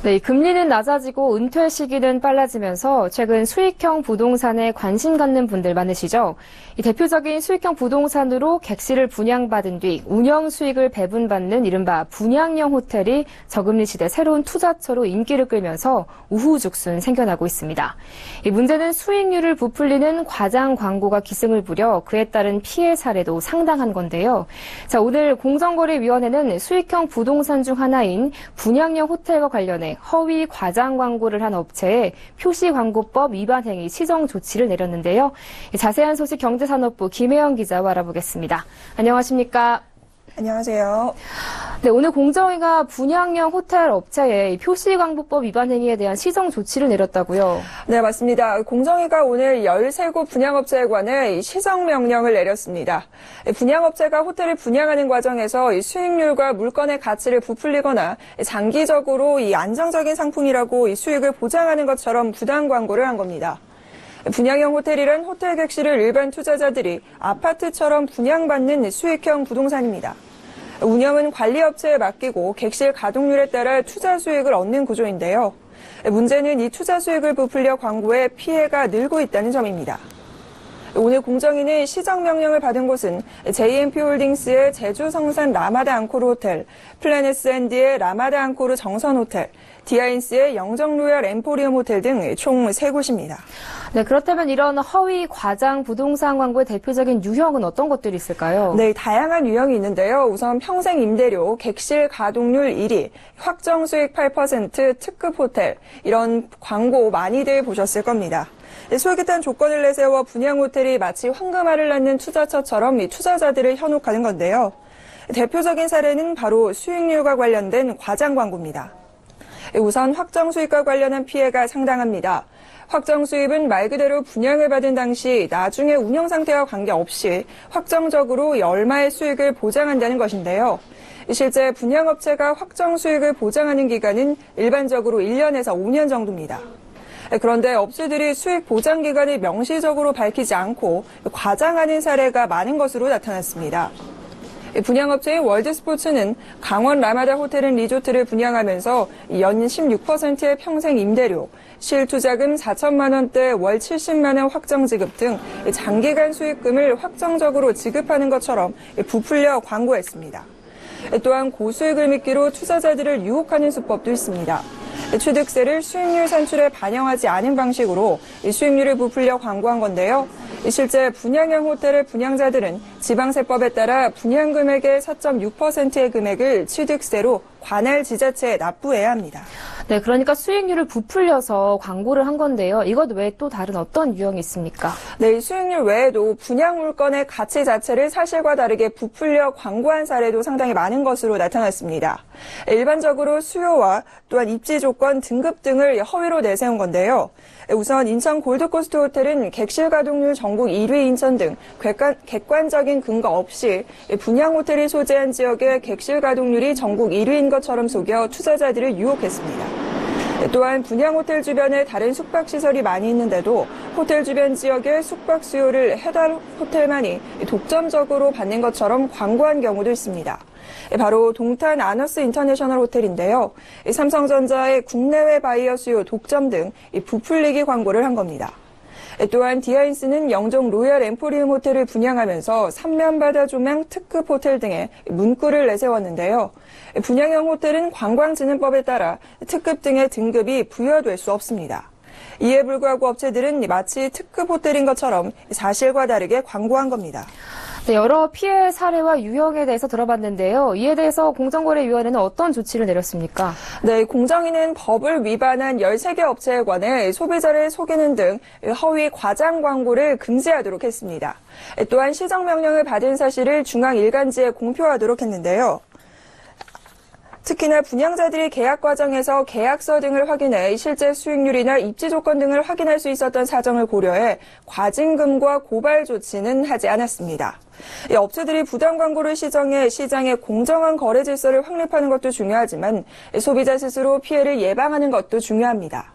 네, 금리는 낮아지고 은퇴 시기는 빨라지면서 최근 수익형 부동산에 관심 갖는 분들 많으시죠? 이 대표적인 수익형 부동산으로 객실을 분양받은 뒤 운영 수익을 배분받는 이른바 분양형 호텔이 저금리 시대 새로운 투자처로 인기를 끌면서 우후죽순 생겨나고 있습니다. 이 문제는 수익률을 부풀리는 과장 광고가 기승을 부려 그에 따른 피해 사례도 상당한 건데요. 자, 오늘 공정거래위원회는 수익형 부동산 중 하나인 분양형 호텔과 관련해 허위 과장 광고를 한 업체에 표시광고법 위반 행위 시정 조치를 내렸는데요. 자세한 소식 경제산업부 김혜영 기자와 알아보겠습니다. 안녕하십니까? 안녕하세요. 네, 오늘 공정위가 분양형 호텔 업체에 표시광고법 위반 행위에 대한 시정 조치를 내렸다고요? 네, 맞습니다. 공정위가 오늘 13곳 분양업체에 관해 시정 명령을 내렸습니다. 분양업체가 호텔을 분양하는 과정에서 수익률과 물건의 가치를 부풀리거나 장기적으로 안정적인 상품이라고 수익을 보장하는 것처럼 부당 광고를 한 겁니다. 분양형 호텔이란 호텔 객실을 일반 투자자들이 아파트처럼 분양받는 수익형 부동산입니다. 운영은 관리업체에 맡기고 객실 가동률에 따라 투자 수익을 얻는 구조인데요. 문제는 이 투자 수익을 부풀려 광고에 피해가 늘고 있다는 점입니다. 오늘 공정위는 시정명령을 받은 곳은 JMP홀딩스의 제주 성산 라마다 앙코르 호텔, 플래닛스앤디의 라마다 앙코르 정선 호텔, 디아인스의 영정 로얄 엠포리움 호텔 등 총 3곳입니다. 네, 그렇다면 이런 허위 과장 부동산 광고의 대표적인 유형은 어떤 것들이 있을까요? 네, 다양한 유형이 있는데요. 우선 평생 임대료, 객실 가동률 1위, 확정 수익 8%, 특급 호텔 이런 광고 많이들 보셨을 겁니다. 솔깃한 조건을 내세워 분양 호텔이 마치 황금알을 낳는 투자처처럼 투자자들을 현혹하는 건데요. 대표적인 사례는 바로 수익률과 관련된 과장 광고입니다. 우선 확정 수익과 관련한 피해가 상당합니다. 확정 수익은 말 그대로 분양을 받은 당시 나중에 운영 상태와 관계없이 확정적으로 얼마의 수익을 보장한다는 것인데요. 실제 분양업체가 확정 수익을 보장하는 기간은 일반적으로 1년에서 5년 정도입니다. 그런데 업체들이 수익 보장 기간을 명시적으로 밝히지 않고 과장하는 사례가 많은 것으로 나타났습니다. 분양업체인 월드스포츠는 강원 라마다 호텔앤리조트를 분양하면서 연 16%의 평생 임대료, 실투자금 4천만 원대 월 70만 원 확정 지급 등 장기간 수익금을 확정적으로 지급하는 것처럼 부풀려 광고했습니다. 또한 고수익을 미끼로 투자자들을 유혹하는 수법도 있습니다. 취득세를 수익률 산출에 반영하지 않은 방식으로 수익률을 부풀려 광고한 건데요. 실제 분양형 호텔의 분양자들은 지방세법에 따라 분양금액의 4.6%의 금액을 취득세로 관할 지자체에 납부해야 합니다. 네, 그러니까 수익률을 부풀려서 광고를 한 건데요. 이것 외에 또 다른 어떤 유형이 있습니까? 네, 수익률 외에도 분양 물건의 가치 자체를 사실과 다르게 부풀려 광고한 사례도 상당히 많은 것으로 나타났습니다. 일반적으로 수요와 또한 입지 조건, 등급 등을 허위로 내세운 건데요. 우선 인천 골드코스트 호텔은 객실 가동률 전국 1위 인천 등 객관적인 근거 없이 분양 호텔이 소재한 지역의 객실 가동률이 전국 1위인 것처럼 속여 투자자들을 유혹했습니다. 또한 분양 호텔 주변에 다른 숙박시설이 많이 있는데도 호텔 주변 지역의 숙박 수요를 해달 호텔만이 독점적으로 받는 것처럼 광고한 경우도 있습니다. 바로 동탄 아너스 인터내셔널 호텔인데요. 삼성전자의 국내외 바이어 수요 독점 등 부풀리기 광고를 한 겁니다. 또한 디아인스는 영종 로얄 엠포리움 호텔을 분양하면서 삼면바다 조명 특급 호텔 등의 문구를 내세웠는데요. 분양형 호텔은 관광진흥법에 따라 특급 등의 등급이 부여될 수 없습니다. 이에 불구하고 업체들은 마치 특급 호텔인 것처럼 사실과 다르게 광고한 겁니다. 네, 여러 피해 사례와 유형에 대해서 들어봤는데요. 이에 대해서 공정거래위원회는 어떤 조치를 내렸습니까? 네, 공정위는 법을 위반한 13개 업체에 관해 소비자를 속이는 등 허위 과장 광고를 금지하도록 했습니다. 또한 시정명령을 받은 사실을 중앙일간지에 공표하도록 했는데요. 특히나 분양자들이 계약 과정에서 계약서 등을 확인해 실제 수익률이나 입지 조건 등을 확인할 수 있었던 사정을 고려해 과징금과 고발 조치는 하지 않았습니다. 업체들이 부당 광고를 시정해 시장의 공정한 거래 질서를 확립하는 것도 중요하지만 소비자 스스로 피해를 예방하는 것도 중요합니다.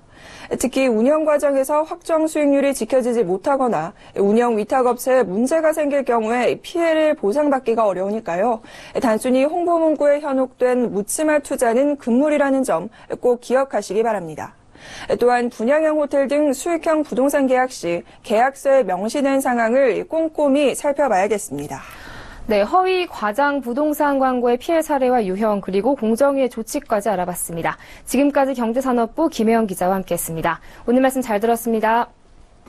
특히 운영 과정에서 확정 수익률이 지켜지지 못하거나 운영 위탁업체에 문제가 생길 경우에 피해를 보상받기가 어려우니까요. 단순히 홍보 문구에 현혹된 묻지마 투자는 금물이라는 점 꼭 기억하시기 바랍니다. 또한 분양형 호텔 등 수익형 부동산 계약 시 계약서에 명시된 상황을 꼼꼼히 살펴봐야겠습니다. 네, 허위 과장 부동산 광고의 피해 사례와 유형 그리고 공정위의 조치까지 알아봤습니다. 지금까지 경제산업부 김혜영 기자와 함께했습니다. 오늘 말씀 잘 들었습니다.